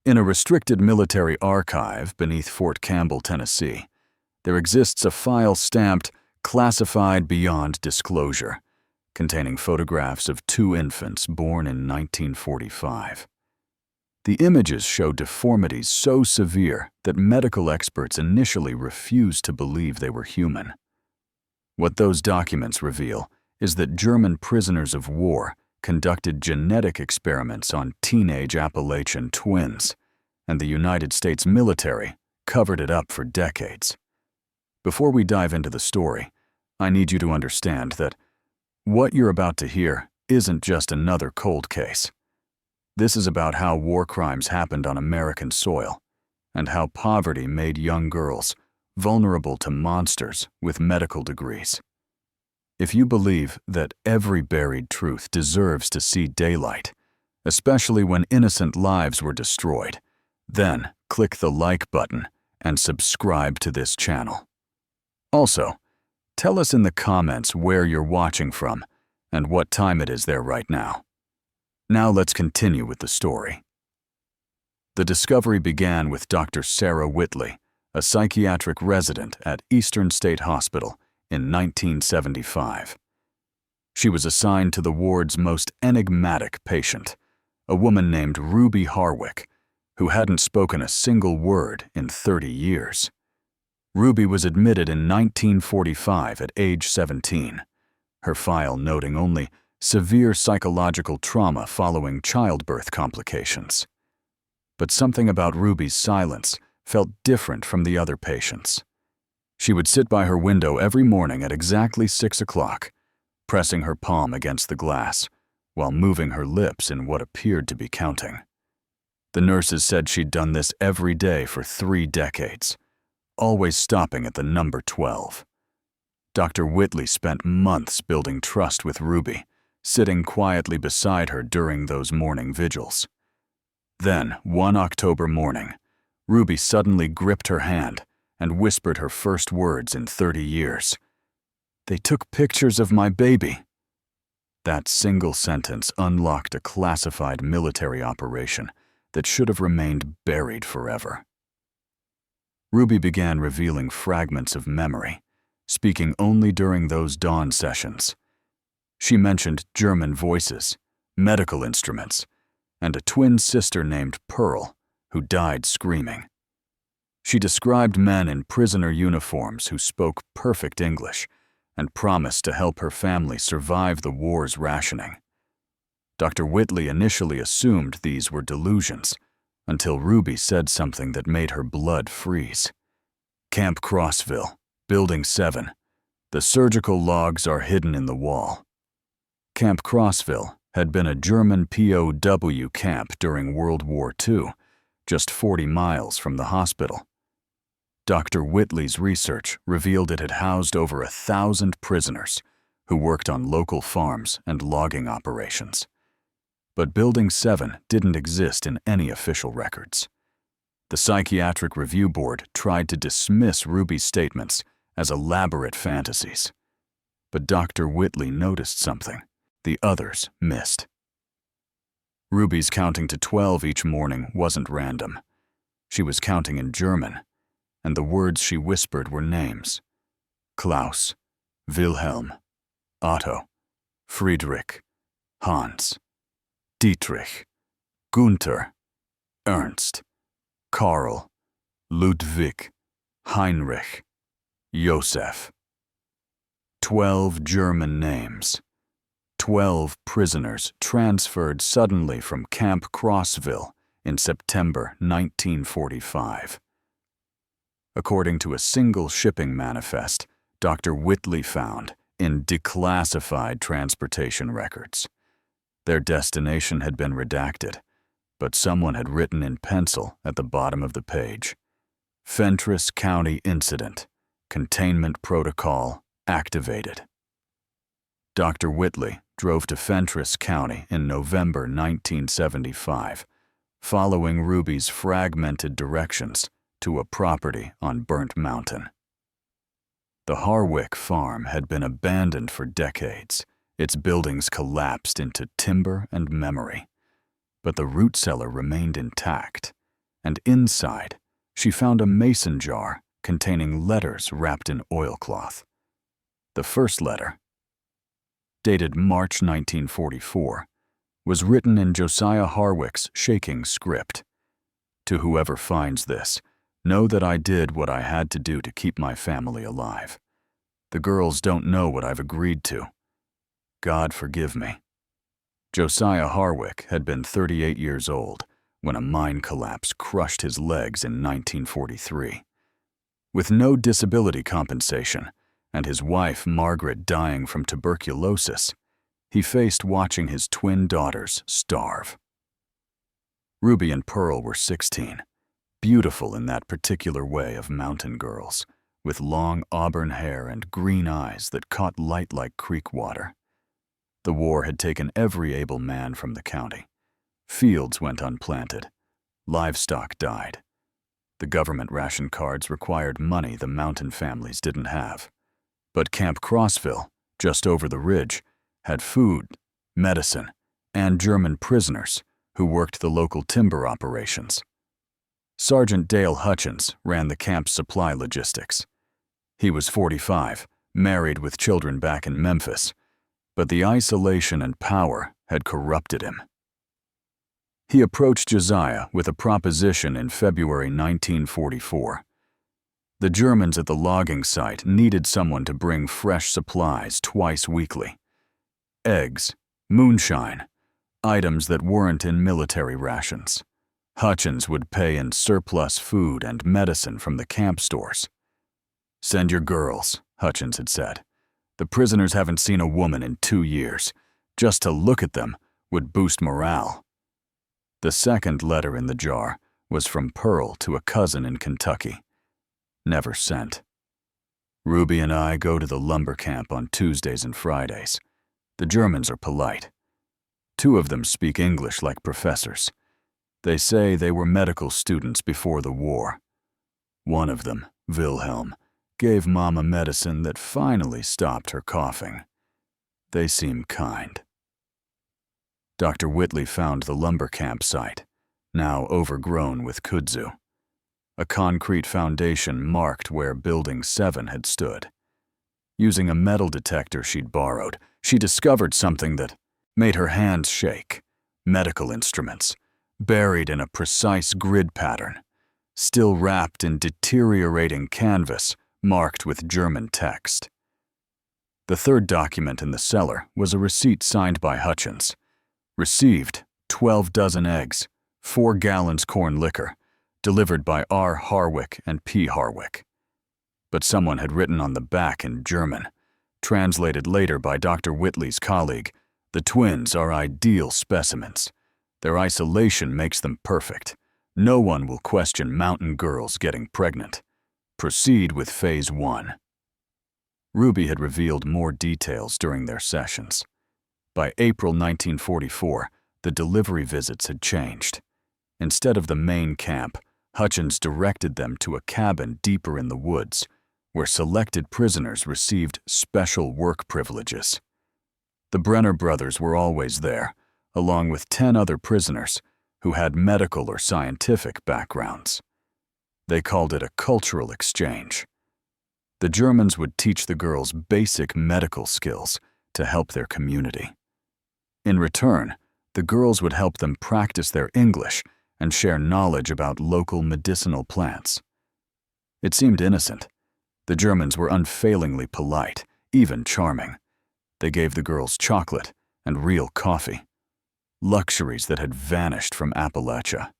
In a restricted military archive beneath Fort Campbell, Tennessee, there exists a file stamped "Classified Beyond Disclosure," containing photographs of 2 infants born in 1945. The images show deformities so severe that medical experts initially refused to believe they were human. What those documents reveal is that German prisoners of war conducted genetic experiments on teenage Appalachian twins, and the United States military covered it up for decades. Before we dive into the story, I need you to understand that what you're about to hear isn't just another cold case. This is about how war crimes happened on American soil, and how poverty made young girls vulnerable to monsters with medical degrees. If you believe that every buried truth deserves to see daylight, especially when innocent lives were destroyed, then click the like button and subscribe to this channel. Also, tell us in the comments where you're watching from and what time it is there right now. Now let's continue with the story. The discovery began with Dr. Sarah Whitley, a psychiatric resident at Eastern State Hospital in 1975. She was assigned to the ward's most enigmatic patient, a woman named Ruby Harwick, who hadn't spoken a single word in 30 years. Ruby was admitted in 1945 at age 17, her file noting only severe psychological trauma following childbirth complications. But something about Ruby's silence felt different from the other patients. She would sit by her window every morning at exactly 6 o'clock, pressing her palm against the glass while moving her lips in what appeared to be counting. The nurses said she'd done this every day for 3 decades, always stopping at the number 12. Dr. Whitley spent months building trust with Ruby, sitting quietly beside her during those morning vigils. Then, one October morning, Ruby suddenly gripped her hand and whispered her first words in 30 years. "They took pictures of my baby." That single sentence unlocked a classified military operation that should have remained buried forever. Ruby began revealing fragments of memory, speaking only during those dawn sessions. She mentioned German voices, medical instruments, and a twin sister named Pearl, who died screaming. She described men in prisoner uniforms who spoke perfect English and promised to help her family survive the war's rationing. Dr. Whitley initially assumed these were delusions, until Ruby said something that made her blood freeze. "Camp Crossville, Building 7. The surgical logs are hidden in the wall." Camp Crossville had been a German POW camp during World War II, just 40 miles from the hospital. Dr. Whitley's research revealed it had housed over 1,000 prisoners who worked on local farms and logging operations. But Building 7 didn't exist in any official records. The Psychiatric Review Board tried to dismiss Ruby's statements as elaborate fantasies. But Dr. Whitley noticed something the others missed. Ruby's counting to 12 each morning wasn't random. She was counting in German, and the words she whispered were names: Klaus, Wilhelm, Otto, Friedrich, Hans, Dietrich, Gunther, Ernst, Karl, Ludwig, Heinrich, Josef. 12 German names. 12 prisoners transferred suddenly from Camp Crossville in September 1945. According to a single shipping manifest Dr. Whitley found in declassified transportation records. Their destination had been redacted, but someone had written in pencil at the bottom of the page: Fentress County Incident, Containment Protocol activated. Dr. Whitley drove to Fentress County in November 1975, following Ruby's fragmented directions to a property on Burnt Mountain. The Harwick farm had been abandoned for decades, its buildings collapsed into timber and memory, but the root cellar remained intact, and inside, she found a mason jar containing letters wrapped in oilcloth. The first letter, dated March 1944, was written in Josiah Harwick's shaking script. To whoever finds this, know that I did what I had to do to keep my family alive. The girls don't know what I've agreed to. God forgive me. Josiah Harwick had been 38 years old when a mine collapse crushed his legs in 1943. With no disability compensation and his wife Margaret dying from tuberculosis, he faced watching his twin daughters starve. Ruby and Pearl were 16, beautiful in that particular way of mountain girls, with long auburn hair and green eyes that caught light like creek water. The war had taken every able man from the county. Fields went unplanted. Livestock died. The government ration cards required money the mountain families didn't have. But Camp Crossville, just over the ridge, had food, medicine, and German prisoners who worked the local timber operations. Sergeant Dale Hutchins ran the camp's supply logistics. He was 45, married with children back in Memphis, but the isolation and power had corrupted him. He approached Josiah with a proposition in February 1944. The Germans at the logging site needed someone to bring fresh supplies twice weekly. Eggs, moonshine, items that weren't in military rations. Hutchins would pay in surplus food and medicine from the camp stores. "Send your girls," Hutchins had said. "The prisoners haven't seen a woman in 2 years. Just to look at them would boost morale." The second letter in the jar was from Pearl to a cousin in Kentucky. Never sent. "Ruby and I go to the lumber camp on Tuesdays and Fridays. The Germans are polite. 2 of them speak English like professors. They say they were medical students before the war. One of them, Wilhelm, gave Mama medicine that finally stopped her coughing. They seem kind." Dr. Whitley found the lumber camp site, now overgrown with kudzu. A concrete foundation marked where Building 7 had stood. Using a metal detector she'd borrowed, she discovered something that made her hands shake. Medical instruments, buried in a precise grid pattern, still wrapped in deteriorating canvas marked with German text. The third document in the cellar was a receipt signed by Hutchins. Received 12 dozen eggs, 4 gallons corn liquor, delivered by R. Harwick and P. Harwick. But someone had written on the back in German, translated later by Dr. Whitley's colleague, "The twins are ideal specimens. Their isolation makes them perfect. No one will question mountain girls getting pregnant. Proceed with Phase 1. Ruby had revealed more details during their sessions. By April 1944, the delivery visits had changed. Instead of the main camp, Hutchins directed them to a cabin deeper in the woods, where selected prisoners received special work privileges. The Brenner brothers were always there, along with 10 other prisoners who had medical or scientific backgrounds. They called it a cultural exchange. The Germans would teach the girls basic medical skills to help their community. In return, the girls would help them practice their English and share knowledge about local medicinal plants. It seemed innocent. The Germans were unfailingly polite, even charming. They gave the girls chocolate and real coffee, luxuries that had vanished from Appalachia.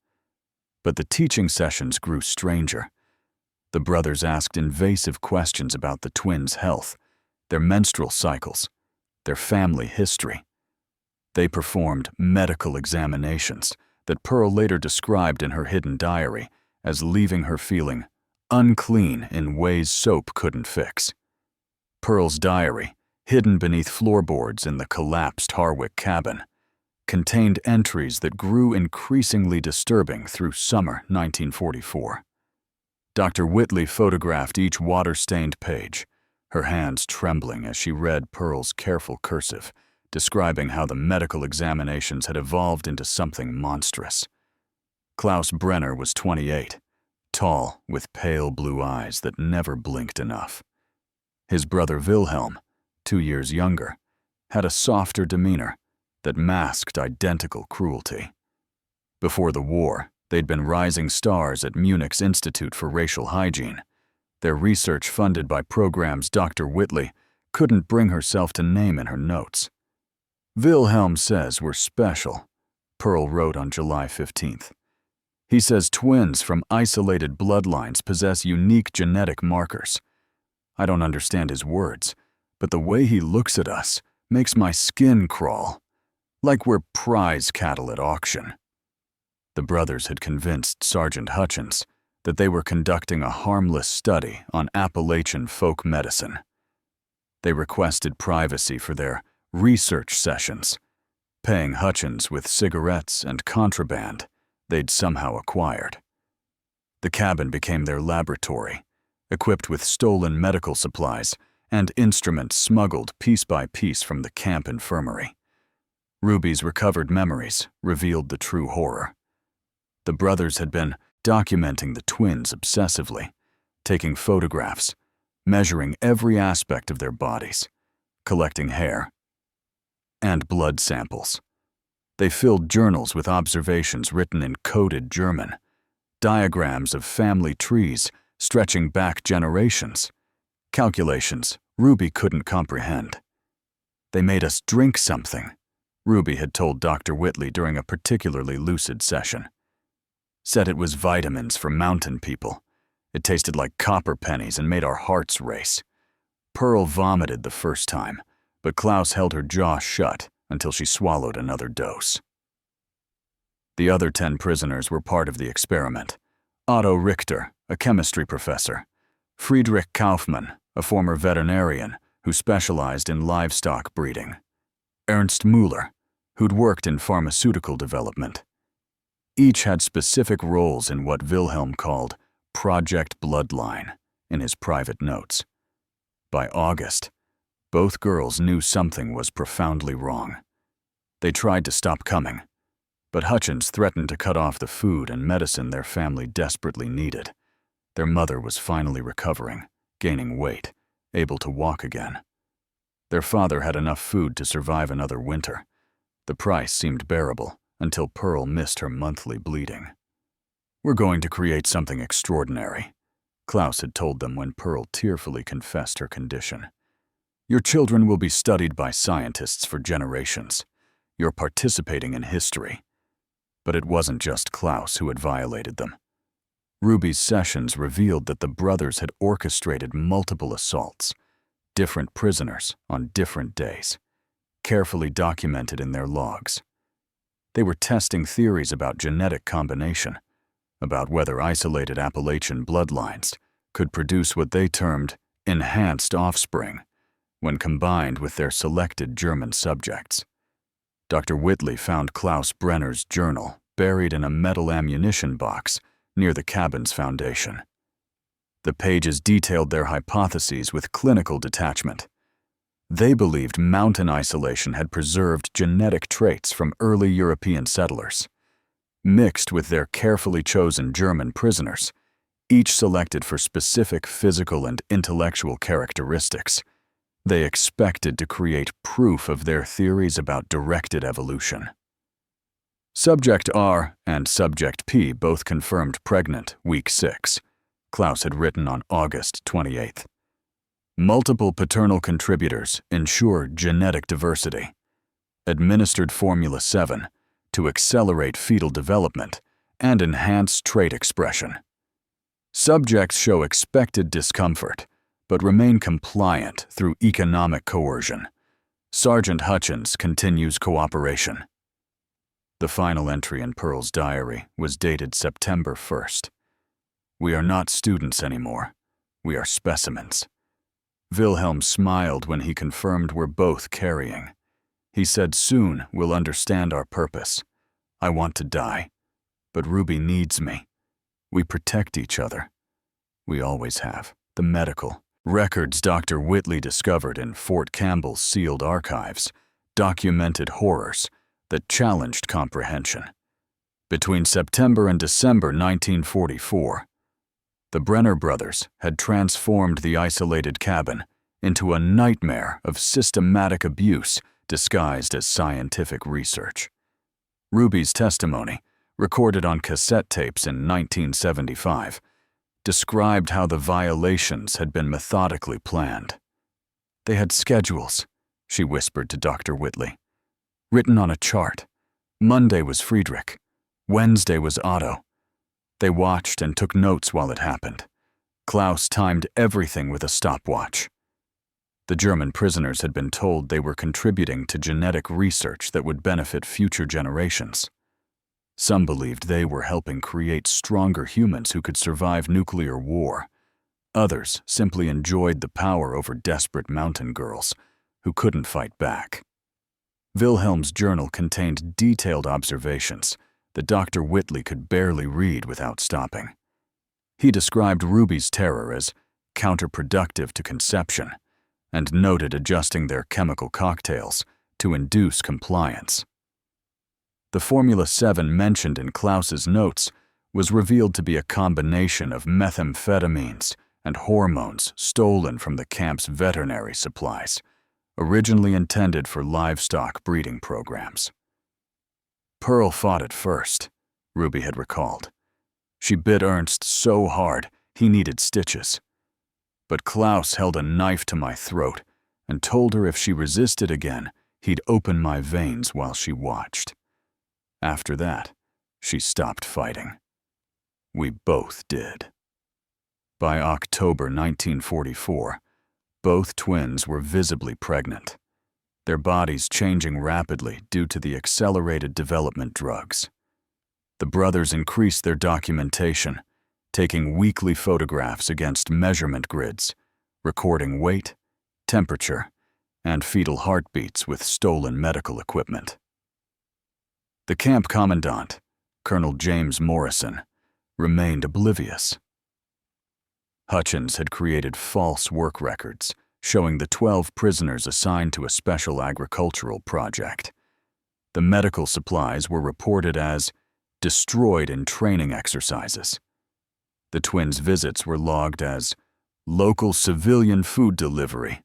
But the teaching sessions grew stranger. The brothers asked invasive questions about the twins' health, their menstrual cycles, their family history. They performed medical examinations that Pearl later described in her hidden diary as leaving her feeling unclean in ways soap couldn't fix. Pearl's diary, hidden beneath floorboards in the collapsed Harwick cabin, contained entries that grew increasingly disturbing through summer 1944. Dr. Whitley photographed each water-stained page, her hands trembling as she read Pearl's careful cursive, describing how the medical examinations had evolved into something monstrous. Klaus Brenner was 28, tall with pale blue eyes that never blinked enough. His brother Wilhelm, 2 years younger, had a softer demeanor that masked identical cruelty. Before the war, they'd been rising stars at Munich's Institute for Racial Hygiene. Their research funded by programs Dr. Whitley couldn't bring herself to name in her notes. Wilhelm says we're special, Pearl wrote on July 15th. He says twins from isolated bloodlines possess unique genetic markers. I don't understand his words, but the way he looks at us makes my skin crawl, like we're prize cattle at auction. The brothers had convinced Sergeant Hutchins that they were conducting a harmless study on Appalachian folk medicine. They requested privacy for their research sessions, paying Hutchins with cigarettes and contraband they'd somehow acquired. The cabin became their laboratory, equipped with stolen medical supplies and instruments smuggled piece by piece from the camp infirmary. Ruby's recovered memories revealed the true horror. The brothers had been documenting the twins obsessively, taking photographs, measuring every aspect of their bodies, collecting hair and blood samples. They filled journals with observations written in coded German, diagrams of family trees stretching back generations, calculations Ruby couldn't comprehend. They made us drink something, Ruby had told Dr. Whitley during a particularly lucid session. Said it was vitamins for mountain people. It tasted like copper pennies and made our hearts race. Pearl vomited the first time, but Klaus held her jaw shut until she swallowed another dose. The other 10 prisoners were part of the experiment. Otto Richter, a chemistry professor. Friedrich Kaufmann, a former veterinarian who specialized in livestock breeding. Ernst Müller, who'd worked in pharmaceutical development. Each had specific roles in what Wilhelm called Project Bloodline in his private notes. By August, both girls knew something was profoundly wrong. They tried to stop coming, but Hutchins threatened to cut off the food and medicine their family desperately needed. Their mother was finally recovering, gaining weight, able to walk again. Their father had enough food to survive another winter. The price seemed bearable until Pearl missed her monthly bleeding. "We're going to create something extraordinary," Klaus had told them when Pearl tearfully confessed her condition. "Your children will be studied by scientists for generations. You're participating in history." But it wasn't just Klaus who had violated them. Ruby's sessions revealed that the brothers had orchestrated multiple assaults, different prisoners on different days, carefully documented in their logs. They were testing theories about genetic combination, about whether isolated Appalachian bloodlines could produce what they termed enhanced offspring when combined with their selected German subjects. Dr. Whitley found Klaus Brenner's journal buried in a metal ammunition box near the cabin's foundation. The pages detailed their hypotheses with clinical detachment. They believed mountain isolation had preserved genetic traits from early European settlers. Mixed with their carefully chosen German prisoners, each selected for specific physical and intellectual characteristics, they expected to create proof of their theories about directed evolution. Subject R and Subject P both confirmed pregnant week 6, Klaus had written on August 28th. Multiple paternal contributors ensure genetic diversity. Administered Formula 7 to accelerate fetal development and enhance trait expression. Subjects show expected discomfort, but remain compliant through economic coercion. Sergeant Hutchins continues cooperation. The final entry in Pearl's diary was dated September 1st. "We are not students anymore. We are specimens." Wilhelm smiled when he confirmed we're both carrying. He said, "Soon we'll understand our purpose. I want to die, but Ruby needs me. We protect each other. We always have." The medical records Dr. Whitley discovered in Fort Campbell's sealed archives documented horrors that challenged comprehension. Between September and December 1944, the Brenner brothers had transformed the isolated cabin into a nightmare of systematic abuse disguised as scientific research. Ruby's testimony, recorded on cassette tapes in 1975, described how the violations had been methodically planned. They had schedules, she whispered to Dr. Whitley, written on a chart. Monday was Friedrich. Wednesday was Otto. They watched and took notes while it happened. Klaus timed everything with a stopwatch. The German prisoners had been told they were contributing to genetic research that would benefit future generations. Some believed they were helping create stronger humans who could survive nuclear war. Others simply enjoyed the power over desperate mountain girls who couldn't fight back. Wilhelm's journal contained detailed observations that Dr. Whitley could barely read without stopping. He described Ruby's terror as counterproductive to conception and noted adjusting their chemical cocktails to induce compliance. The Formula 7 mentioned in Klaus's notes was revealed to be a combination of methamphetamines and hormones stolen from the camp's veterinary supplies, originally intended for livestock breeding programs. Pearl fought at first, Ruby had recalled. She bit Ernst so hard he needed stitches. But Klaus held a knife to my throat and told her if she resisted again, he'd open my veins while she watched. After that, she stopped fighting. We both did. By October 1944, both twins were visibly pregnant, their bodies changing rapidly due to the accelerated development drugs. The brothers increased their documentation, taking weekly photographs against measurement grids, recording weight, temperature, and fetal heartbeats with stolen medical equipment. The camp commandant, Colonel James Morrison, remained oblivious. Hutchins had created false work records showing the 12 prisoners assigned to a special agricultural project. The medical supplies were reported as destroyed in training exercises. The twins' visits were logged as local civilian food delivery,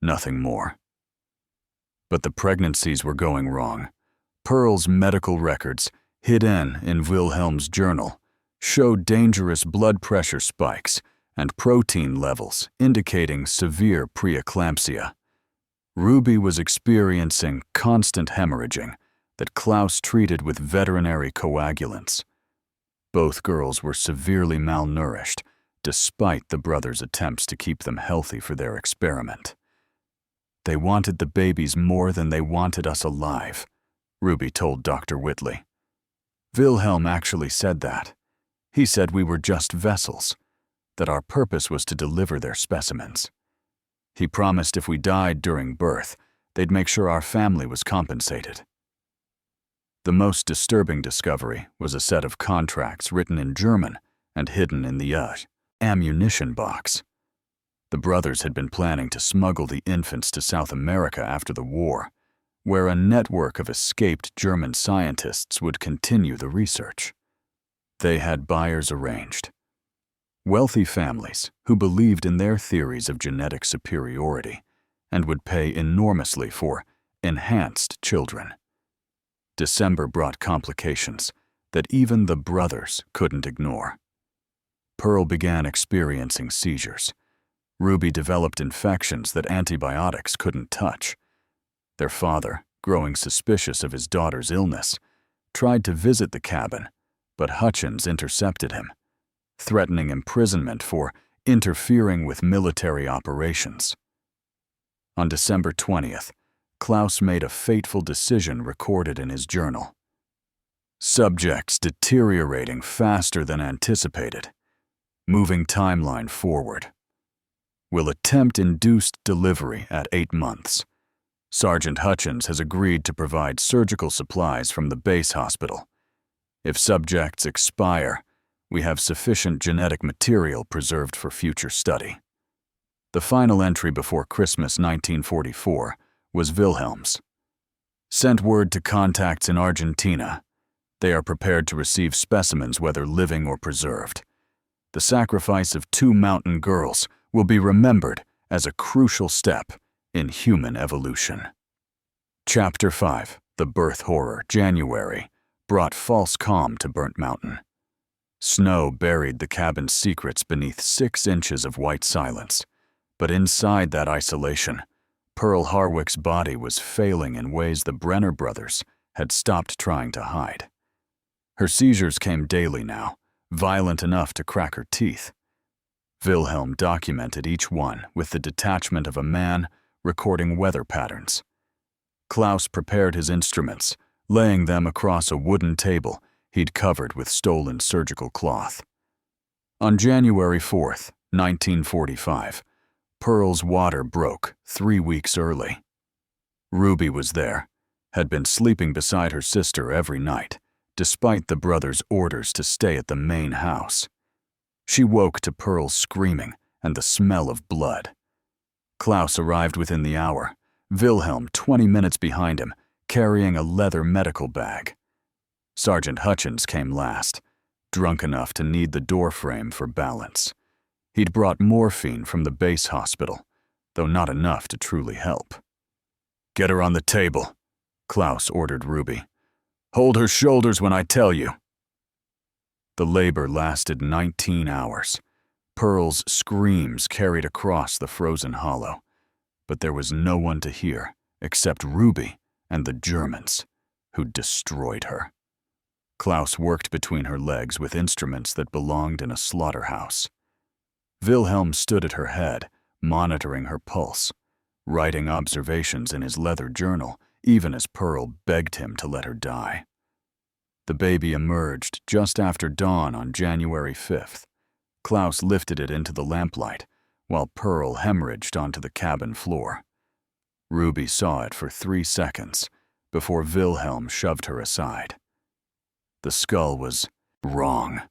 nothing more. But the pregnancies were going wrong. Pearl's medical records, hidden in Wilhelm's journal, showed dangerous blood pressure spikes and protein levels indicating severe preeclampsia. Ruby was experiencing constant hemorrhaging that Klaus treated with veterinary coagulants. Both girls were severely malnourished, despite the brothers' attempts to keep them healthy for their experiment. They wanted the babies more than they wanted us alive, Ruby told Dr. Whitley. Wilhelm actually said that. He said we were just vessels, that our purpose was to deliver their specimens. He promised if we died during birth, they'd make sure our family was compensated. The most disturbing discovery was a set of contracts written in German and hidden in the ammunition box. The brothers had been planning to smuggle the infants to South America after the war, where a network of escaped German scientists would continue the research. They had buyers arranged. Wealthy families who believed in their theories of genetic superiority and would pay enormously for enhanced children. December brought complications that even the brothers couldn't ignore. Pearl began experiencing seizures. Ruby developed infections that antibiotics couldn't touch. Their father, growing suspicious of his daughter's illness, tried to visit the cabin, but Hutchins intercepted him, threatening imprisonment for interfering with military operations. On December 20th, Klaus made a fateful decision recorded in his journal. Subjects deteriorating faster than anticipated. Moving timeline forward. Will attempt induced delivery at 8 months. Sergeant Hutchins has agreed to provide surgical supplies from the base hospital. If subjects expire, we have sufficient genetic material preserved for future study. The final entry before Christmas 1944 was Wilhelm's. Sent word to contacts in Argentina. They are prepared to receive specimens whether living or preserved. The sacrifice of 2 mountain girls will be remembered as a crucial step in human evolution. Chapter 5, The Birth Horror, January, brought false calm to Burnt Mountain. Snow buried the cabin's secrets beneath 6 inches of white silence, but inside that isolation, Pearl Harwick's body was failing in ways the Brenner brothers had stopped trying to hide. Her seizures came daily now, violent enough to crack her teeth. Wilhelm documented each one with the detachment of a man recording weather patterns. Klaus prepared his instruments, laying them across a wooden table he'd covered with stolen surgical cloth. On January 4th, 1945, Pearl's water broke 3 weeks early. Ruby was there, had been sleeping beside her sister every night, despite the brothers' orders to stay at the main house. She woke to Pearl's screaming and the smell of blood. Klaus arrived within the hour, Wilhelm 20 minutes behind him, carrying a leather medical bag. Sergeant Hutchins came last, drunk enough to need the doorframe for balance. He'd brought morphine from the base hospital, though not enough to truly help. "Get her on the table," Klaus ordered Ruby. "Hold her shoulders when I tell you." The labor lasted 19 hours. Pearl's screams carried across the frozen hollow, but there was no one to hear except Ruby and the Germans, who'd destroyed her. Klaus worked between her legs with instruments that belonged in a slaughterhouse. Wilhelm stood at her head, monitoring her pulse, writing observations in his leather journal, even as Pearl begged him to let her die. The baby emerged just after dawn on January 5th. Klaus lifted it into the lamplight, while Pearl hemorrhaged onto the cabin floor. Ruby saw it for 3 seconds before Wilhelm shoved her aside. The skull was wrong,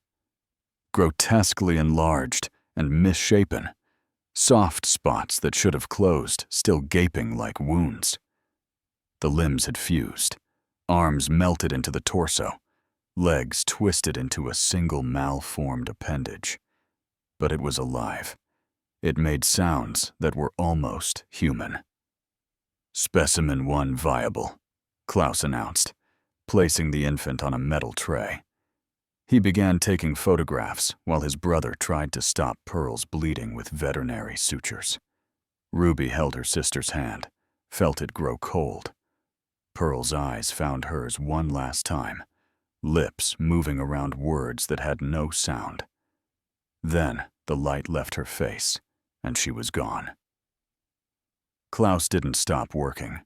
grotesquely enlarged and misshapen, soft spots that should have closed still gaping like wounds. The limbs had fused, arms melted into the torso, legs twisted into a single malformed appendage. But it was alive. It made sounds that were almost human. "Specimen 1 viable," Klaus announced, placing the infant on a metal tray. He began taking photographs while his brother tried to stop Pearl's bleeding with veterinary sutures. Ruby held her sister's hand, felt it grow cold. Pearl's eyes found hers one last time, lips moving around words that had no sound. Then the light left her face, and she was gone. Klaus didn't stop working.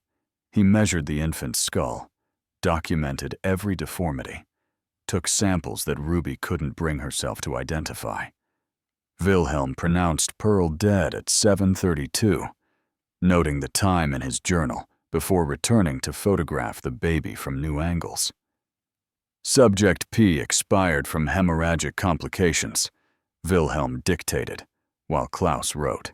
He measured the infant's skull, documented every deformity, took samples that Ruby couldn't bring herself to identify. Wilhelm pronounced Pearl dead at 7:32, noting the time in his journal before returning to photograph the baby from new angles. "Subject P expired from hemorrhagic complications," Wilhelm dictated, while Klaus wrote.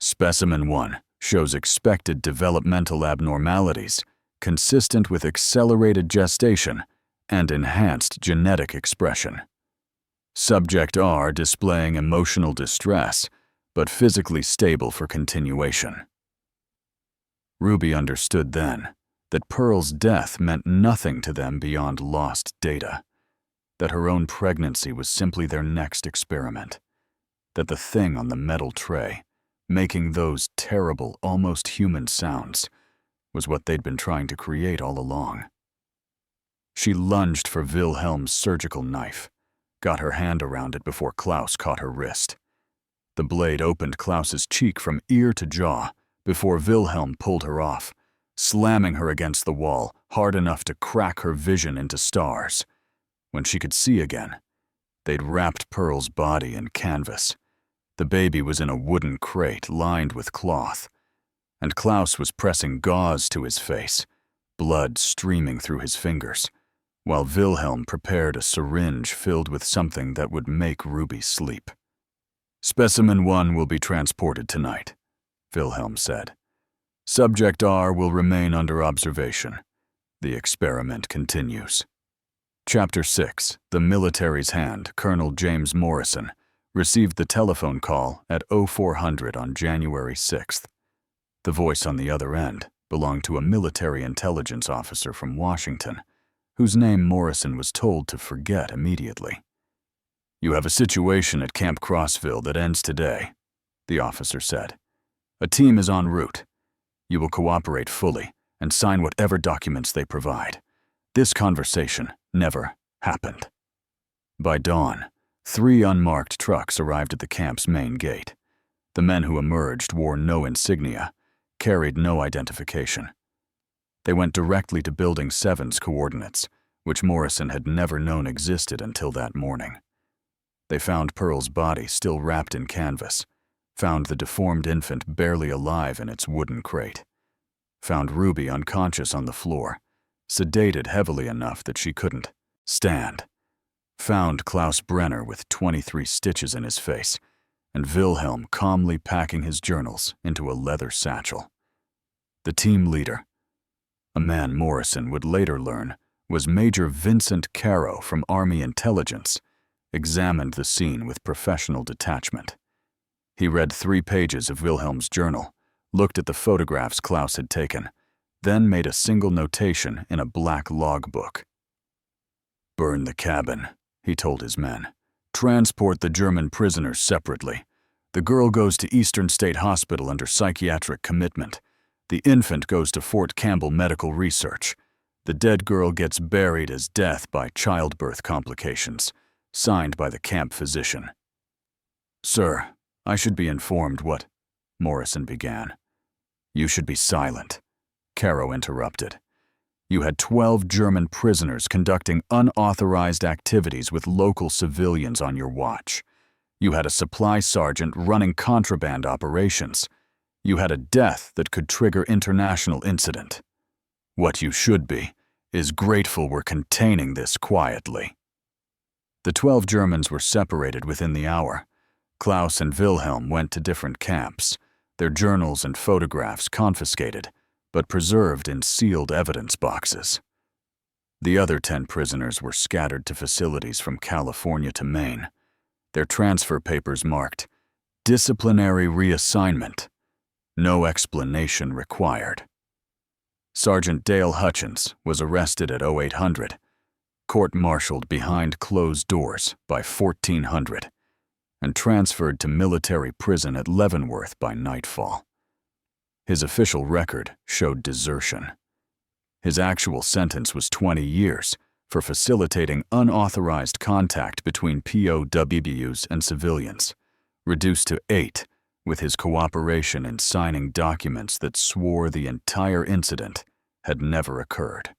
"Specimen 1 shows expected developmental abnormalities consistent with accelerated gestation and enhanced genetic expression. Subject R displaying emotional distress, but physically stable for continuation." Ruby understood then that Pearl's death meant nothing to them beyond lost data, that her own pregnancy was simply their next experiment, that the thing on the metal tray, making those terrible, almost human sounds, was what they'd been trying to create all along. She lunged for Wilhelm's surgical knife, got her hand around it before Klaus caught her wrist. The blade opened Klaus's cheek from ear to jaw before Wilhelm pulled her off, slamming her against the wall hard enough to crack her vision into stars. When she could see again, they'd wrapped Pearl's body in canvas. The baby was in a wooden crate lined with cloth, and Klaus was pressing gauze to his face, blood streaming through his fingers, while Wilhelm prepared a syringe filled with something that would make Ruby sleep. "Specimen 1 will be transported tonight," Wilhelm said. "Subject R will remain under observation. The experiment continues." Chapter 6. The Military's Hand. Colonel James Morrison received the telephone call at 0400 on January 6th. The voice on the other end belonged to a military intelligence officer from Washington, whose name Morrison was told to forget immediately. "You have a situation at Camp Crossville that ends today," the officer said. "A team is en route. You will cooperate fully and sign whatever documents they provide. This conversation never happened." By dawn, 3 unmarked trucks arrived at the camp's main gate. The men who emerged wore no insignia, carried no identification. They went directly to Building 7's coordinates, which Morrison had never known existed until that morning. They found Pearl's body still wrapped in canvas, found the deformed infant barely alive in its wooden crate, found Ruby unconscious on the floor, sedated heavily enough that she couldn't stand, found Klaus Brenner with 23 stitches in his face, and Wilhelm calmly packing his journals into a leather satchel. The team leader, a man Morrison would later learn was Major Vincent Caro from Army Intelligence, examined the scene with professional detachment. He read 3 pages of Wilhelm's journal, looked at the photographs Klaus had taken, then made a single notation in a black logbook. "Burn the cabin," he told his men. "Transport the German prisoners separately. The girl goes to Eastern State Hospital under psychiatric commitment. The infant goes to Fort Campbell Medical Research. The dead girl gets buried as death by childbirth complications. Signed by the camp physician." "Sir, I should be informed what," Morrison began. "You should be silent," Caro interrupted. "You had 12 German prisoners conducting unauthorized activities with local civilians on your watch. You had a supply sergeant running contraband operations. You had a death that could trigger international incident. What you should be is grateful we're containing this quietly." The 12 Germans were separated within the hour. Klaus and Wilhelm went to different camps, their journals and photographs confiscated, but preserved in sealed evidence boxes. The other 10 prisoners were scattered to facilities from California to Maine, their transfer papers marked "Disciplinary Reassignment. No explanation required." Sergeant Dale Hutchins was arrested at 0800, court-martialed behind closed doors by 1400, and transferred to military prison at Leavenworth by nightfall. His official record showed desertion. His actual sentence was 20 years for facilitating unauthorized contact between POWs and civilians, reduced to 8 with his cooperation in signing documents that swore the entire incident had never occurred.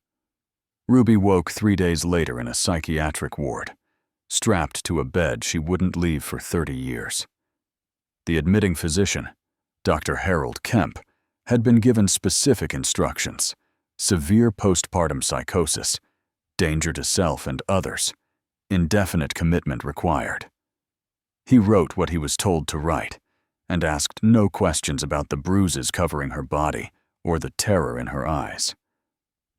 Ruby woke 3 days later in a psychiatric ward, strapped to a bed she wouldn't leave for 30 years. The admitting physician, Dr. Harold Kemp, had been given specific instructions: severe postpartum psychosis, danger to self and others, indefinite commitment required. He wrote what he was told to write, and asked no questions about the bruises covering her body or the terror in her eyes.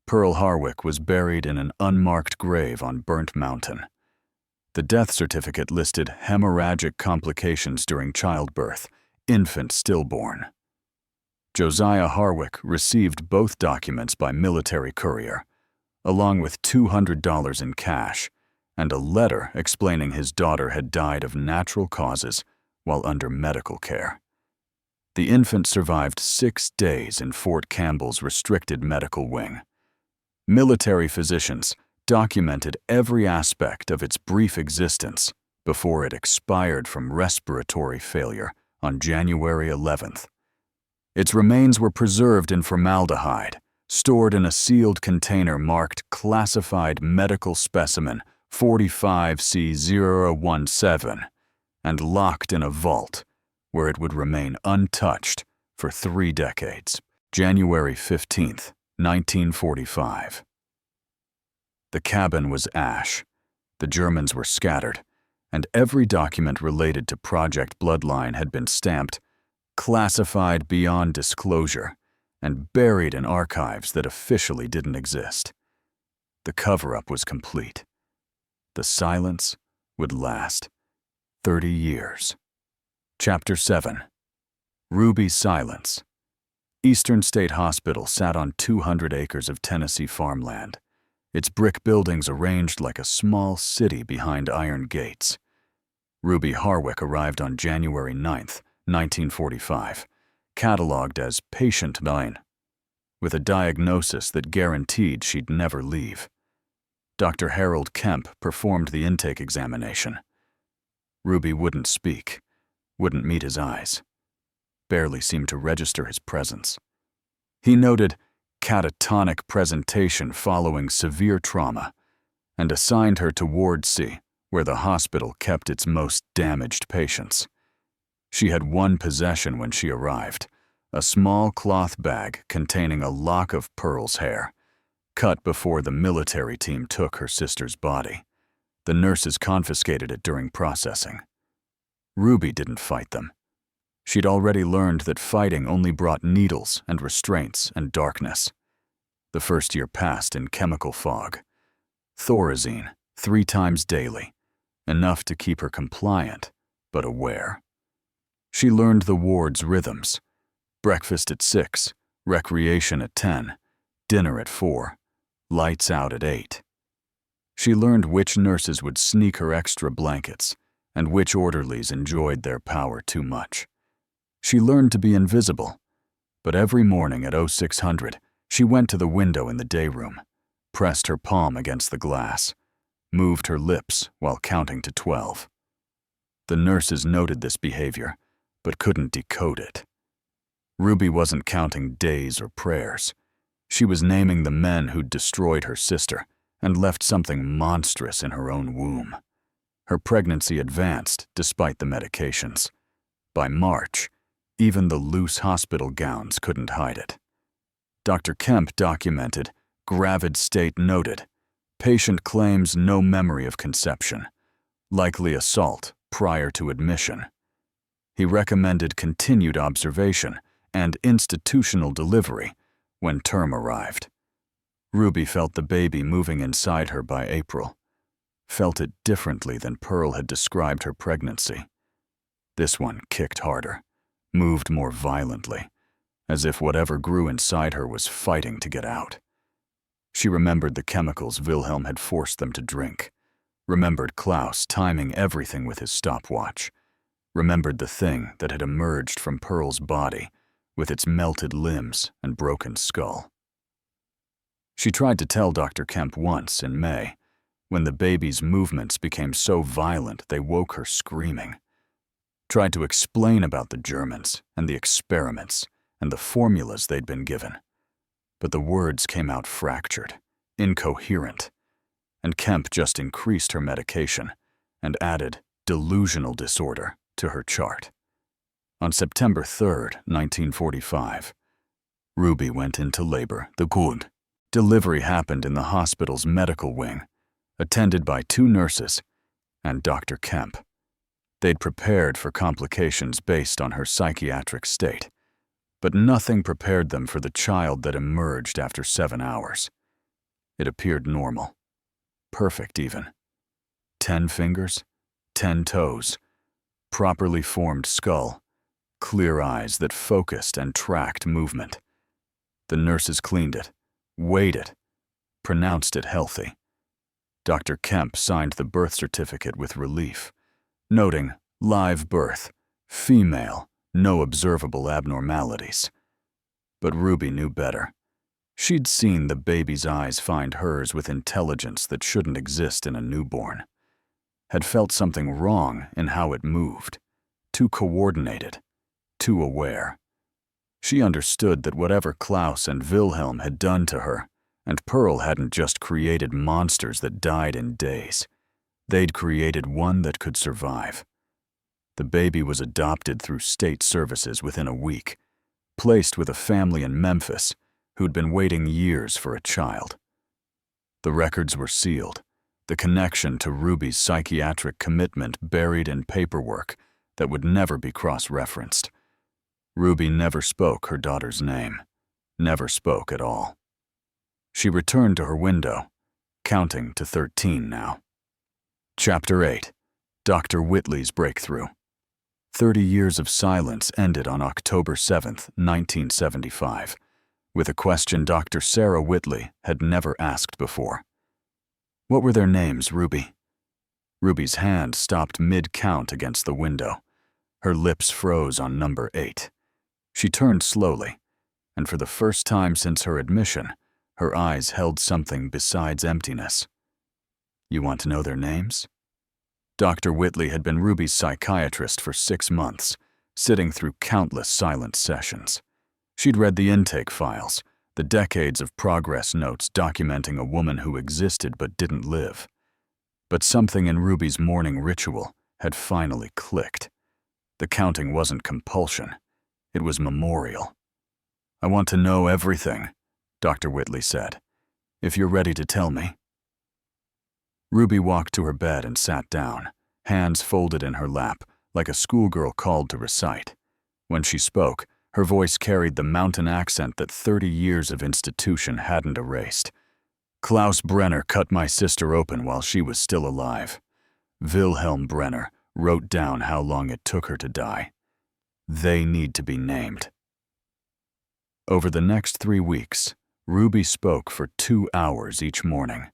Pearl Harwick was buried in an unmarked grave on Burnt Mountain. The death certificate listed hemorrhagic complications during childbirth, infant stillborn. Josiah Harwick received both documents by military courier, along with $200 in cash and a letter explaining his daughter had died of natural causes while under medical care. The infant survived 6 days in Fort Campbell's restricted medical wing. Military physicians documented every aspect of its brief existence before it expired from respiratory failure on January 11th. Its remains were preserved in formaldehyde, stored in a sealed container marked Classified Medical Specimen 45C017, and locked in a vault where it would remain untouched for 3 decades. January 15th, 1945. The cabin was ash, the Germans were scattered, and every document related to Project Bloodline had been stamped "classified beyond disclosure" and buried in archives that officially didn't exist. The cover-up was complete. The silence would last 30 years. Chapter 7. Ruby's Silence. Eastern State Hospital sat on 200 acres of Tennessee farmland, its brick buildings arranged like a small city behind iron gates. Ruby Harwick arrived on January 9, 1945, catalogued as Patient 9, with a diagnosis that guaranteed she'd never leave. Dr. Harold Kemp performed the intake examination. Ruby wouldn't speak, wouldn't meet his eyes, barely seemed to register his presence. He noted catatonic presentation following severe trauma and assigned her to Ward C, where the hospital kept its most damaged patients. She had one possession when she arrived, a small cloth bag containing a lock of Pearl's hair, cut before the military team took her sister's body. The nurses confiscated it during processing. Ruby didn't fight them. She'd already learned that fighting only brought needles and restraints and darkness. The first year passed in chemical fog. Thorazine, 3 times daily, enough to keep her compliant, but aware. She learned the ward's rhythms: breakfast at 6, recreation at 10, dinner at 4, lights out at 8. She learned which nurses would sneak her extra blankets and which orderlies enjoyed their power too much. She learned to be invisible, but every morning at 0600, she went to the window in the day room, pressed her palm against the glass, moved her lips while counting to 12. The nurses noted this behavior, but couldn't decode it. Ruby wasn't counting days or prayers. She was naming the men who'd destroyed her sister and left something monstrous in her own womb. Her pregnancy advanced despite the medications. By March, even the loose hospital gowns couldn't hide it. Dr. Kemp documented, gravid state noted, patient claims no memory of conception, likely assault prior to admission. He recommended continued observation and institutional delivery when term arrived. Ruby felt the baby moving inside her by April, felt it differently than Pearl had described her pregnancy. This one kicked harder, moved more violently, as if whatever grew inside her was fighting to get out. She remembered the chemicals Wilhelm had forced them to drink, remembered Klaus timing everything with his stopwatch, remembered the thing that had emerged from Pearl's body with its melted limbs and broken skull. She tried to tell Dr. Kemp once in May, when the baby's movements became so violent they woke her screaming. Tried to explain about the Germans and the experiments and the formulas they'd been given. But the words came out fractured, incoherent, and Kemp just increased her medication and added delusional disorder to her chart. On September 3, 1945, Ruby went into labor, the Grund. Delivery happened in the hospital's medical wing, attended by 2 nurses and Dr. Kemp. They'd prepared for complications based on her psychiatric state, but nothing prepared them for the child that emerged after 7 hours. It appeared normal, perfect even. 10 fingers, 10 toes, properly formed skull, clear eyes that focused and tracked movement. The nurses cleaned it, weighed it, pronounced it healthy. Dr. Kemp signed the birth certificate with relief, noting live birth, female, no observable abnormalities. But Ruby knew better. She'd seen the baby's eyes find hers with intelligence that shouldn't exist in a newborn. Had felt something wrong in how it moved, too coordinated, too aware. She understood that whatever Klaus and Wilhelm had done to her, and Pearl hadn't just created monsters that died in days. They'd created one that could survive. The baby was adopted through state services within a week, placed with a family in Memphis who'd been waiting years for a child. The records were sealed, the connection to Ruby's psychiatric commitment buried in paperwork that would never be cross-referenced. Ruby never spoke her daughter's name, never spoke at all. She returned to her window, counting to 13 now. Chapter 8. Dr. Whitley's Breakthrough. 30 years of silence ended on October 7, 1975, with a question Dr. Sarah Whitley had never asked before. What were their names, Ruby? Ruby's hand stopped mid-count against the window. Her lips froze on number 8. She turned slowly, and for the first time since her admission, her eyes held something besides emptiness. You want to know their names? Dr. Whitley had been Ruby's psychiatrist for 6 months, sitting through countless silent sessions. She'd read the intake files, the decades of progress notes documenting a woman who existed but didn't live. But something in Ruby's morning ritual had finally clicked. The counting wasn't compulsion. It was memorial. I want to know everything, Dr. Whitley said. If you're ready to tell me. Ruby walked to her bed and sat down, hands folded in her lap, like a schoolgirl called to recite. When she spoke, her voice carried the mountain accent that 30 years of institution hadn't erased. Klaus Brenner cut my sister open while she was still alive. Wilhelm Brenner wrote down how long it took her to die. They need to be named. Over the next 3 weeks, Ruby spoke for 2 hours each morning.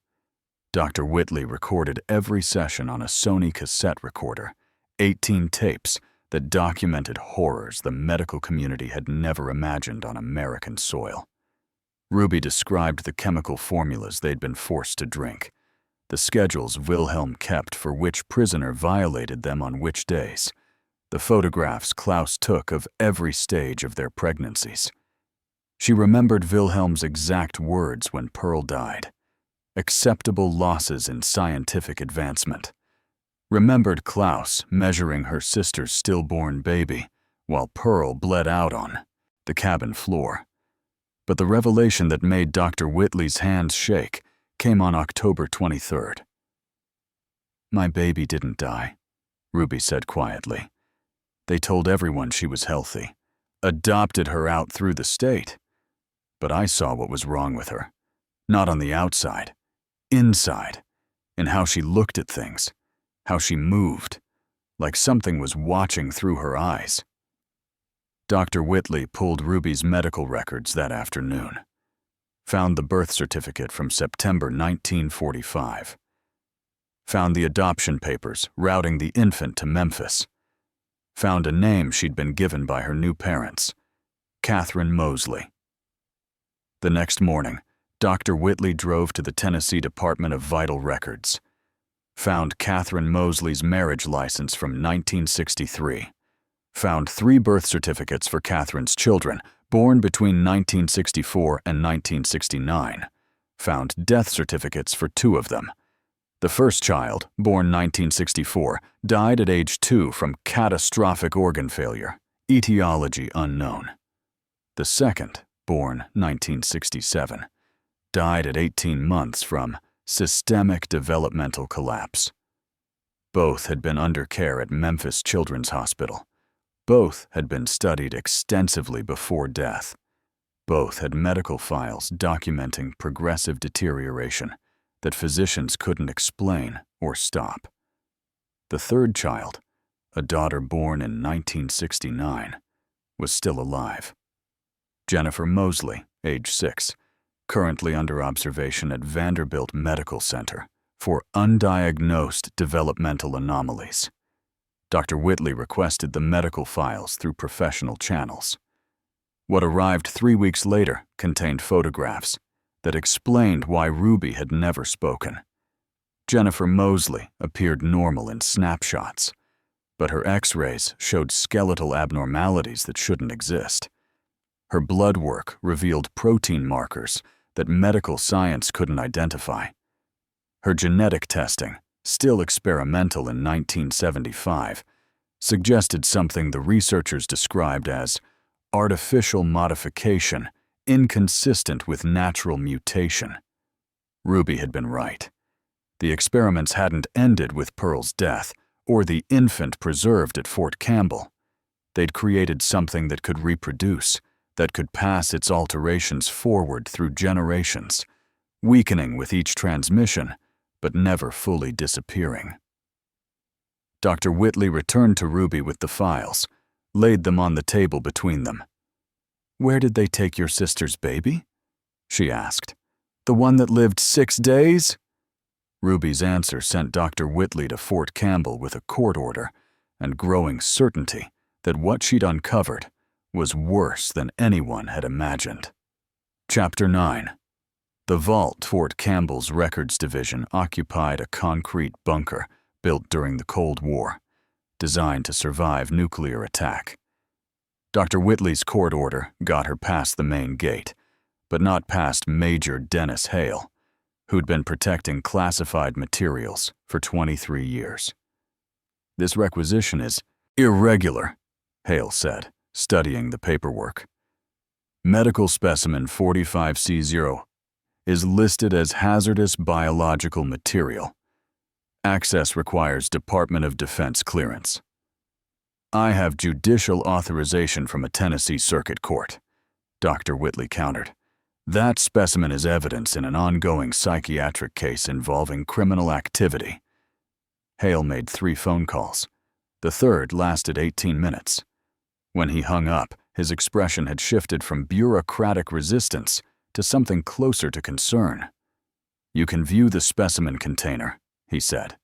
Dr. Whitley recorded every session on a Sony cassette recorder, 18 tapes that documented horrors the medical community had never imagined on American soil. Ruby described the chemical formulas they'd been forced to drink, the schedules Wilhelm kept for which prisoner violated them on which days, the photographs Klaus took of every stage of their pregnancies. She remembered Wilhelm's exact words when Pearl died. Acceptable losses in scientific advancement. Remembered Klaus measuring her sister's stillborn baby while Pearl bled out on the cabin floor. But the revelation that made Dr. Whitley's hands shake came on October 23rd. My baby didn't die, Ruby said quietly. They told everyone she was healthy, adopted her out through the state. But I saw what was wrong with her. Not on the outside. Inside, in how she looked at things, how she moved, like something was watching through her eyes. Dr. Whitley pulled Ruby's medical records that afternoon. Found the birth certificate from September 1945. Found the adoption papers routing the infant to Memphis. Found a name she'd been given by her new parents, Catherine Mosley. The next morning, Dr. Whitley drove to the Tennessee Department of Vital Records. Found Catherine Mosley's marriage license from 1963. Found 3 birth certificates for Catherine's children, born between 1964 and 1969. Found death certificates for 2 of them. The first child, born 1964, died at age 2 from catastrophic organ failure, etiology unknown. The second, born 1967, died at 18 months from systemic developmental collapse. Both had been under care at Memphis Children's Hospital. Both had been studied extensively before death. Both had medical files documenting progressive deterioration that physicians couldn't explain or stop. The third child, a daughter born in 1969, was still alive. Jennifer Mosley, age 6, currently under observation at Vanderbilt Medical Center for undiagnosed developmental anomalies. Dr. Whitley requested the medical files through professional channels. What arrived 3 weeks later contained photographs that explained why Ruby had never spoken. Jennifer Mosley appeared normal in snapshots, but her X-rays showed skeletal abnormalities that shouldn't exist. Her blood work revealed protein markers that medical science couldn't identify. Her genetic testing, still experimental in 1975, suggested something the researchers described as artificial modification inconsistent with natural mutation. Ruby had been right. The experiments hadn't ended with Pearl's death or the infant preserved at Fort Campbell. They'd created something that could reproduce, that could pass its alterations forward through generations, weakening with each transmission, but never fully disappearing. Dr. Whitley returned to Ruby with the files, laid them on the table between them. "Where did they take your sister's baby?" she asked. "The one that lived 6 days?" Ruby's answer sent Dr. Whitley to Fort Campbell with a court order and growing certainty that what she'd uncovered was worse than anyone had imagined. Chapter 9. The vault Fort Campbell's Records Division occupied a concrete bunker built during the Cold War, designed to survive nuclear attack. Dr. Whitley's court order got her past the main gate, but not past Major Dennis Hale, who'd been protecting classified materials for 23 years. "This requisition is irregular," Hale said, studying the paperwork. "Medical specimen 45C0 is listed as hazardous biological material. Access requires Department of Defense clearance." "I have judicial authorization from a Tennessee circuit court," Dr. Whitley countered. "That specimen is evidence in an ongoing psychiatric case involving criminal activity." Hale made 3 phone calls. The third lasted 18 minutes. When he hung up, his expression had shifted from bureaucratic resistance to something closer to concern. "You can view the specimen container," he said.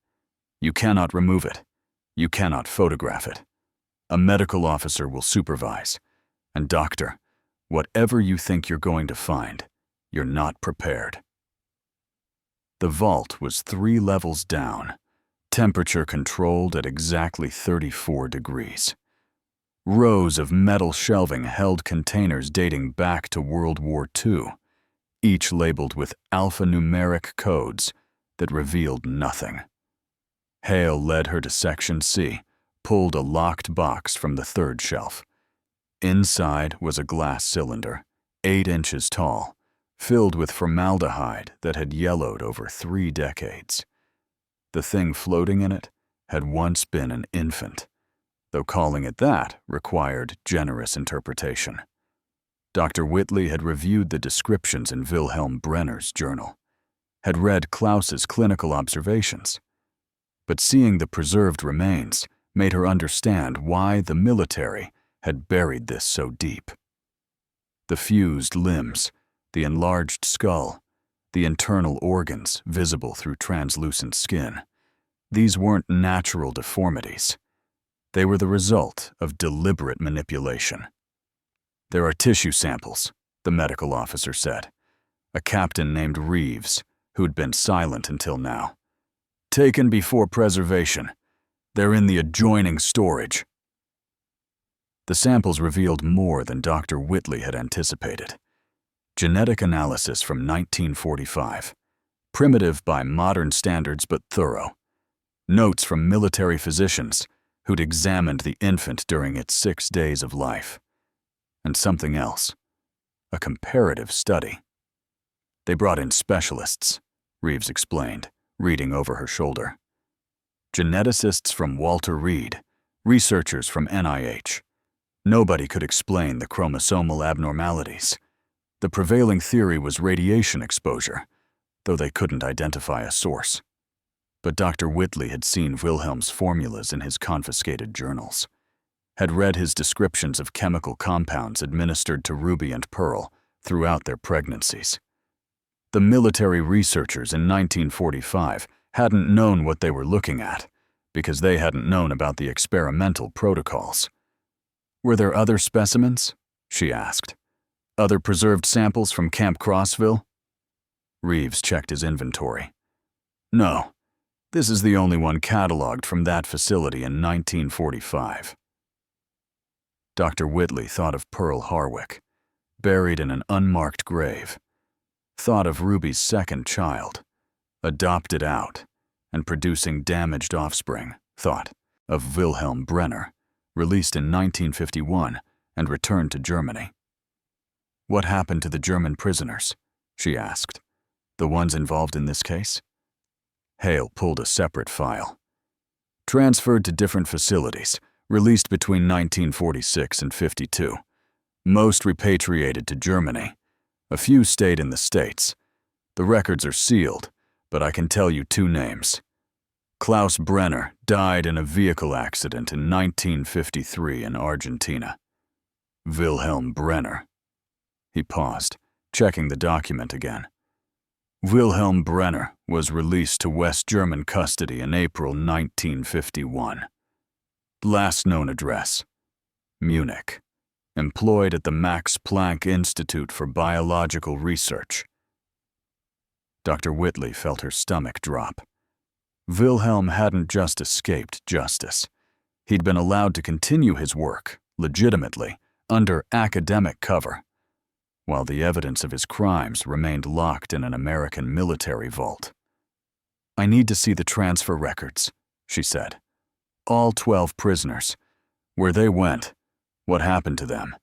"You cannot remove it. You cannot photograph it. A medical officer will supervise. And doctor, whatever you think you're going to find, you're not prepared." The vault was 3 levels down, temperature controlled at exactly 34 degrees. Rows of metal shelving held containers dating back to World War II, each labeled with alphanumeric codes that revealed nothing. Hale led her to Section C, pulled a locked box from the 3rd shelf. Inside was a glass cylinder, 8 inches tall, filled with formaldehyde that had yellowed over 3 decades. The thing floating in it had once been an infant, though calling it that required generous interpretation. Dr. Whitley had reviewed the descriptions in Wilhelm Brenner's journal, had read Klaus's clinical observations, but seeing the preserved remains made her understand why the military had buried this so deep. The fused limbs, the enlarged skull, the internal organs visible through translucent skin. These weren't natural deformities. They were the result of deliberate manipulation. "There are tissue samples," the medical officer said. A captain named Reeves, who'd been silent until now. "Taken before preservation. They're in the adjoining storage." The samples revealed more than Dr. Whitley had anticipated. Genetic analysis from 1945. Primitive by modern standards but thorough. Notes from military physicians who'd examined the infant during its 6 days of life. And something else. A comparative study. "They brought in specialists," Reeves explained, reading over her shoulder. "Geneticists from Walter Reed, researchers from NIH. Nobody could explain the chromosomal abnormalities. The prevailing theory was radiation exposure, though they couldn't identify a source. But Dr. Whitley had seen Wilhelm's formulas in his confiscated journals, had read his descriptions of chemical compounds administered to Ruby and Pearl throughout their pregnancies. The military researchers in 1945 hadn't known what they were looking at because they hadn't known about the experimental protocols. "Were there other specimens?" she asked. "Other preserved samples from Camp Crossville?" Reeves checked his inventory. "No, this is the only one cataloged from that facility in 1945. Dr. Whitley thought of Pearl Harwick, buried in an unmarked grave. Thought of Ruby's 2nd child, adopted out and producing damaged offspring. Thought of Wilhelm Brenner, released in 1951 and returned to Germany. "What happened to the German prisoners?" she asked. "The ones involved in this case?" Hale pulled a separate file. "Transferred to different facilities, released between 1946 and 52. Most repatriated to Germany. A few stayed in the States. The records are sealed, but I can tell you 2 names. Klaus Brenner died in a vehicle accident in 1953 in Argentina. Wilhelm Brenner. He paused, checking the document again. Wilhelm Brenner was released to West German custody in April 1951. Last known address: Munich. Employed at the Max Planck Institute for Biological Research. Dr. Whitley felt her stomach drop. Wilhelm hadn't just escaped justice. He'd been allowed to continue his work, legitimately, under academic cover, while the evidence of his crimes remained locked in an American military vault. "I need to see the transfer records," she said. "All 12 prisoners. Where they went, what happened to them."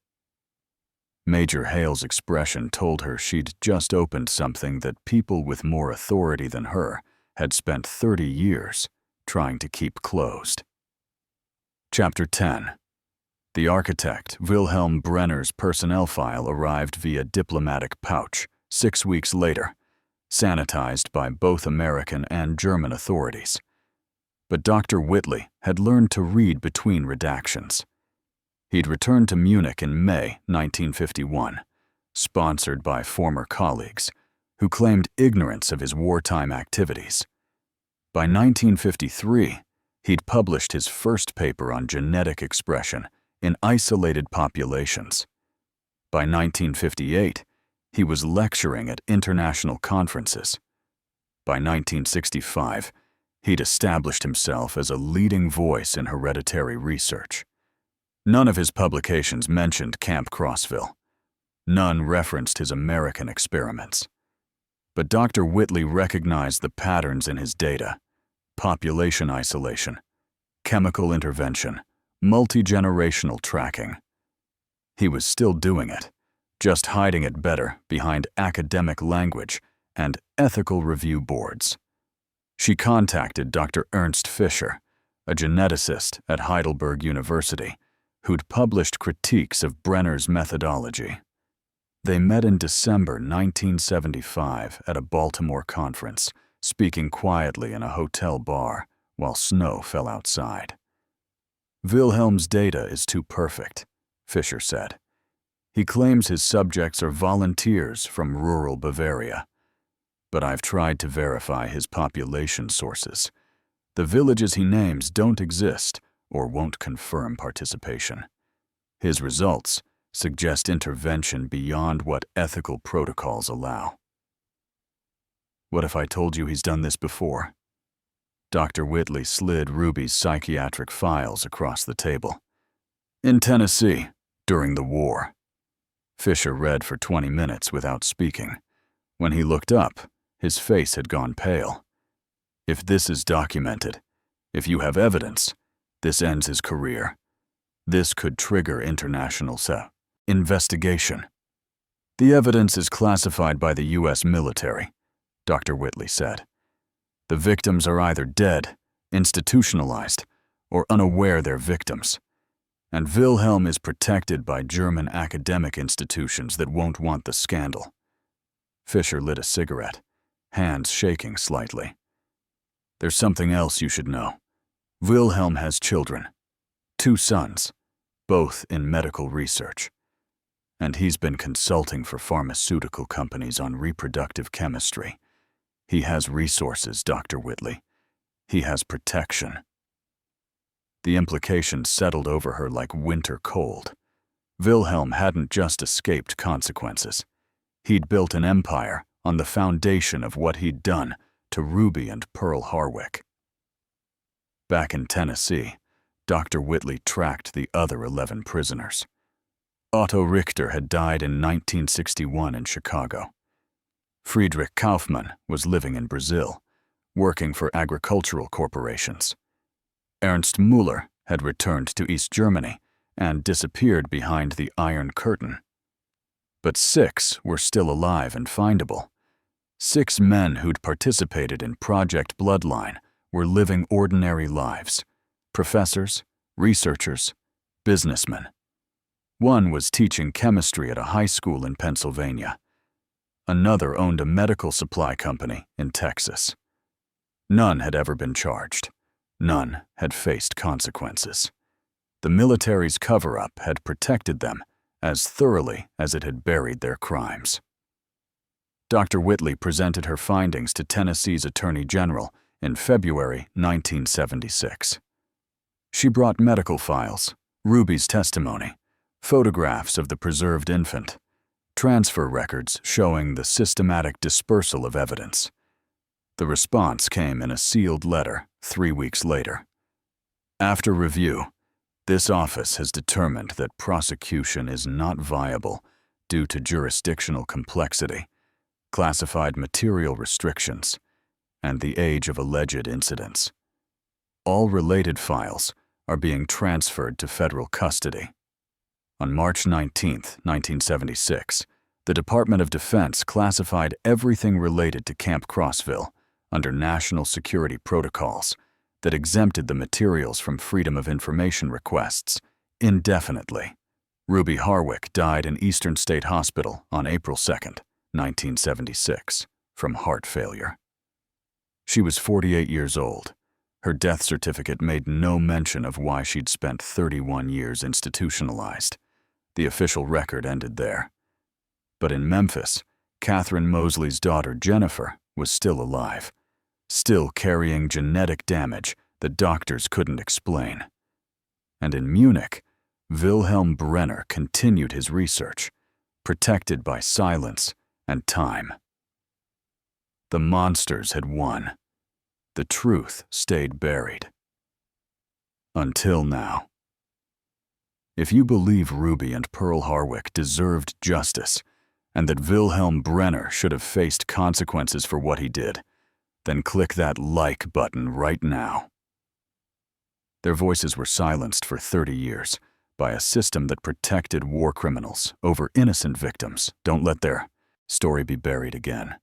Major Hale's expression told her she'd just opened something that people with more authority than her had spent 30 years trying to keep closed. Chapter 10. The architect, Wilhelm Brenner's personnel file arrived via diplomatic pouch 6 weeks later, sanitized by both American and German authorities. But Dr. Whitley had learned to read between redactions. He'd returned to Munich in May 1951, sponsored by former colleagues who claimed ignorance of his wartime activities. By 1953, he'd published his first paper on genetic expression in isolated populations. By 1958, he was lecturing at international conferences. By 1965, he'd established himself as a leading voice in hereditary research. None of his publications mentioned Camp Crossville. None referenced his American experiments. But Dr. Whitley recognized the patterns in his data: population isolation, chemical intervention, multi-generational tracking. He was still doing it, just hiding it better behind academic language and ethical review boards. She contacted Dr. Ernst Fischer, a geneticist at Heidelberg University, who'd published critiques of Brenner's methodology. They met in December 1975 at a Baltimore conference, speaking quietly in a hotel bar while snow fell outside. "Wilhelm's data is too perfect," Fischer said. "He claims his subjects are volunteers from rural Bavaria. But I've tried to verify his population sources. The villages he names don't exist or won't confirm participation. His results suggest intervention beyond what ethical protocols allow." "What if I told you he's done this before?" Dr. Whitley slid Ruby's psychiatric files across the table. "In Tennessee, during the war." Fischer read for 20 minutes without speaking. When he looked up, his face had gone pale. "If this is documented, if you have evidence, this ends his career. This could trigger international investigation." "The evidence is classified by the U.S. military," Dr. Whitley said. "The victims are either dead, institutionalized, or unaware they're victims. And Wilhelm is protected by German academic institutions that won't want the scandal." Fischer lit a cigarette, hands shaking slightly. "There's something else you should know. Wilhelm has children, 2 sons, both in medical research. And he's been consulting for pharmaceutical companies on reproductive chemistry. He has resources, Dr. Whitley. He has protection." The implications settled over her like winter cold. Wilhelm hadn't just escaped consequences. He'd built an empire on the foundation of what he'd done to Ruby and Pearl Harwick. Back in Tennessee, Dr. Whitley tracked the other 11 prisoners. Otto Richter had died in 1961 in Chicago. Friedrich Kaufmann was living in Brazil, working for agricultural corporations. Ernst Müller had returned to East Germany and disappeared behind the Iron Curtain. But 6 were still alive and findable. 6 men who'd participated in Project Bloodline were living ordinary lives: professors, researchers, businessmen. One was teaching chemistry at a high school in Pennsylvania. Another owned a medical supply company in Texas. None had ever been charged. None had faced consequences. The military's cover-up had protected them as thoroughly as it had buried their crimes. Dr. Whitley presented her findings to Tennessee's Attorney General in February 1976. She brought medical files, Ruby's testimony, photographs of the preserved infant, transfer records showing the systematic dispersal of evidence. The response came in a sealed letter 3 weeks later. After review, this office has determined that prosecution is not viable due to jurisdictional complexity, classified material restrictions, and the age of alleged incidents. All related files are being transferred to federal custody. On March 19, 1976, the Department of Defense classified everything related to Camp Crossville under national security protocols that exempted the materials from Freedom of Information requests indefinitely. Ruby Harwick died in Eastern State Hospital on April 2, 1976, from heart failure. She was 48 years old. Her death certificate made no mention of why she'd spent 31 years institutionalized. The official record ended there. But in Memphis, Catherine Mosley's daughter Jennifer was still alive, still carrying genetic damage that doctors couldn't explain. And in Munich, Wilhelm Brenner continued his research, protected by silence and time. The monsters had won. The truth stayed buried. Until now. If you believe Ruby and Pearl Harwick deserved justice, and that Wilhelm Brenner should have faced consequences for what he did, then click that like button right now. Their voices were silenced for 30 years by a system that protected war criminals over innocent victims. Don't let their story be buried again.